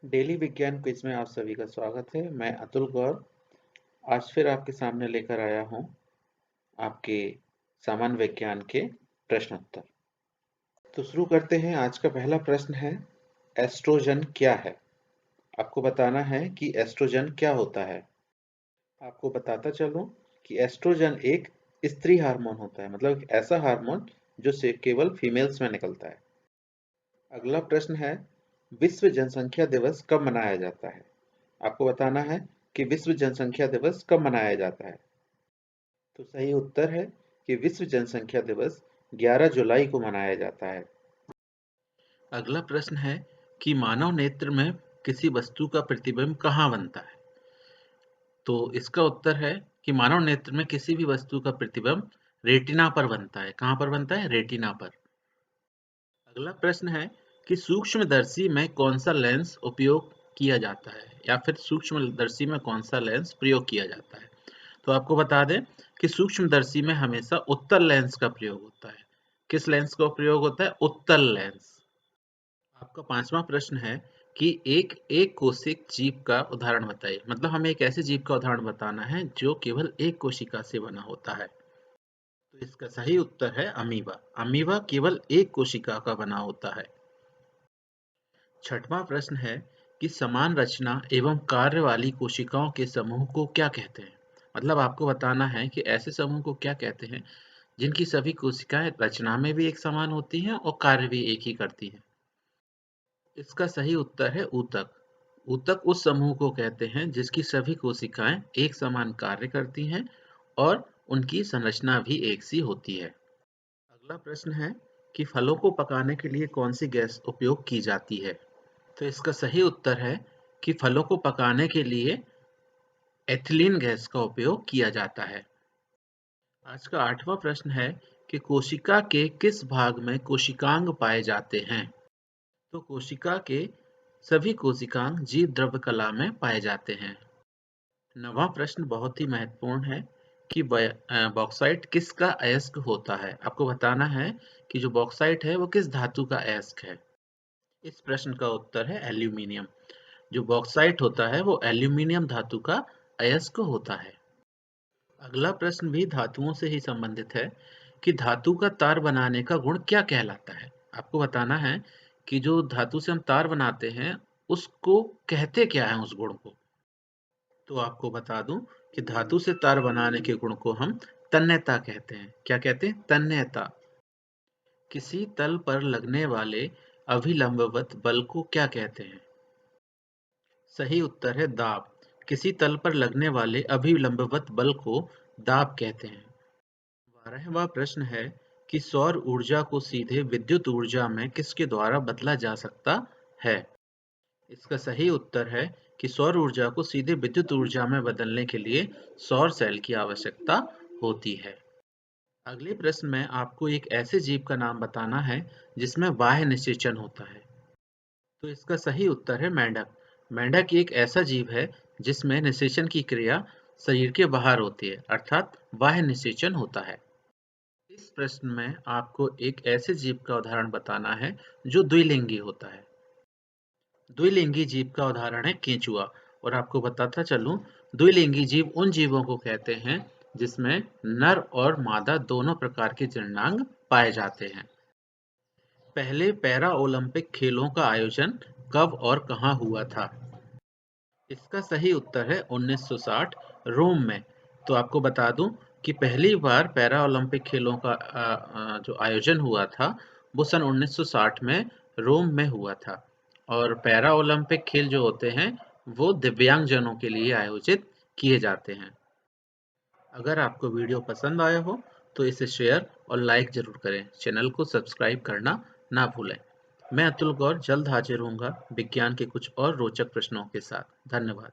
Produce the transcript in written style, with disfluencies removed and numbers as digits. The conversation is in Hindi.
डेली विज्ञान क्विज में आप सभी का स्वागत है। मैं अतुल गौर आज फिर आपके सामने लेकर आया हूं आपके सामान्य विज्ञान के प्रश्नोत्तर। तो शुरू करते हैं। आज का पहला प्रश्न है, एस्ट्रोजन क्या है? आपको बताना है कि एस्ट्रोजन क्या होता है। आपको बताता चलूं कि एस्ट्रोजन एक स्त्री हार्मोन होता है, मतलब एक ऐसा हार्मोन जो से केवल फीमेल्स में निकलता है। अगला प्रश्न है, विश्व जनसंख्या दिवस कब मनाया जाता है? आपको बताना है कि विश्व जनसंख्या दिवस कब मनाया जाता है। तो सही उत्तर है कि विश्व जनसंख्या दिवस 11 जुलाई को मनाया जाता है। अगला प्रश्न है कि मानव नेत्र में किसी वस्तु का प्रतिबिंब कहाँ बनता है? तो इसका उत्तर है कि मानव नेत्र में किसी भी वस्तु का प्रतिबिंब रेटिना पर बनता है। कहाँ पर बनता है? रेटिना पर। अगला प्रश्न है कि सूक्ष्मदर्शी में कौन सा लेंस उपयोग किया जाता है, या फिर सूक्ष्मदर्शी में कौन सा लेंस प्रयोग किया जाता है। तो आपको बता दें कि सूक्ष्मदर्शी में हमेशा उत्तल लेंस का प्रयोग होता है। किस लेंस का प्रयोग होता है? उत्तल लेंस। आपका पांचवा प्रश्न है कि एक कोशिक जीव का उदाहरण बताइए। मतलब हमें एक ऐसे जीव का उदाहरण बताना है जो केवल एक कोशिका से बना होता है। तो इसका सही उत्तर है अमीबा। अमीबा केवल एक कोशिका का बना होता है। छठवां प्रश्न है कि समान रचना एवं कार्य वाली कोशिकाओं के समूह को क्या कहते हैं? मतलब आपको बताना है कि ऐसे समूह को क्या कहते हैं जिनकी सभी कोशिकाएं रचना में भी एक समान होती हैं और कार्य भी एक ही करती हैं। इसका सही उत्तर है ऊतक। ऊतक उस समूह को कहते हैं जिसकी सभी कोशिकाएं एक समान कार्य करती हैं और उनकी संरचना भी एक सी होती है। अगला प्रश्न है कि फलों को पकाने के लिए कौन सी गैस उपयोग की जाती है? तो इसका सही उत्तर है कि फलों को पकाने के लिए एथिलीन गैस का उपयोग किया जाता है। आज का आठवां प्रश्न है कि कोशिका के किस भाग में कोशिकांग पाए जाते हैं? तो कोशिका के सभी कोशिकांग जीव द्रव्य कला में पाए जाते हैं। नवां प्रश्न बहुत ही महत्वपूर्ण है कि बॉक्साइट किसका अयस्क होता है। आपको बताना है कि जो बॉक्साइट है वो किस धातु का अयस्क है। इस प्रश्न का उत्तर है एल्यूमिनियम। जो बॉक्साइट होता है वो एल्यूमिनियम धातु का अयस्क होता है। अगला प्रश्न भी धातुओं से ही संबंधित है कि धातु का तार बनाने का गुण क्या कहलाता है। आपको बताना है कि जो धातु से हम तार बनाते हैं उसको कहते क्या है, उस गुण को। तो आपको बता दूं कि धातु से तार बनाने के गुण को हम तन्यता कहते हैं। क्या कहते हैं? तन्यता। किसी तल पर लगने वाले अभिलंबवत बल को क्या कहते हैं? सही उत्तर है दाब। किसी तल पर लगने वाले अभिलंबवत बल को दाब कहते हैं। 12वां प्रश्न है कि सौर ऊर्जा को सीधे विद्युत ऊर्जा में किसके द्वारा बदला जा सकता है? इसका सही उत्तर है कि सौर ऊर्जा को सीधे विद्युत ऊर्जा में बदलने के लिए सौर सेल की आवश्यकता होती है। अगले प्रश्न में आपको एक ऐसे जीव का नाम बताना है जिसमें बाह्य निषेचन होता है। तो इसका सही उत्तर है मेंढक। मेंढक एक ऐसा जीव है जिसमें निषेचन की क्रिया शरीर के बाहर होती है, अर्थात बाह्य निषेचन होता है। इस प्रश्न में आपको एक ऐसे जीव का उदाहरण बताना है जो द्विलिंगी होता है। द्विलिंगी जीव का उदाहरण है केंचुआ। और आपको बताता चलूं, द्विलिंगी जीव उन जीवों को कहते हैं जिसमें नर और मादा दोनों प्रकार के जननांग पाए जाते हैं। पहले पैरा ओलंपिक खेलों का आयोजन कब और कहां हुआ था? इसका सही उत्तर है 1960 रोम में। तो आपको बता दूं कि पहली बार पैरा ओलंपिक खेलों का जो आयोजन हुआ था वो सन 1960 में रोम में हुआ था। और पैरा ओलंपिक खेल जो होते हैं वो दिव्यांगजनों के लिए आयोजित किए जाते हैं। अगर आपको वीडियो पसंद आया हो तो इसे शेयर और लाइक जरूर करें। चैनल को सब्सक्राइब करना ना भूलें। मैं अतुल गौर जल्द हाजिर होऊंगा विज्ञान के कुछ और रोचक प्रश्नों के साथ। धन्यवाद।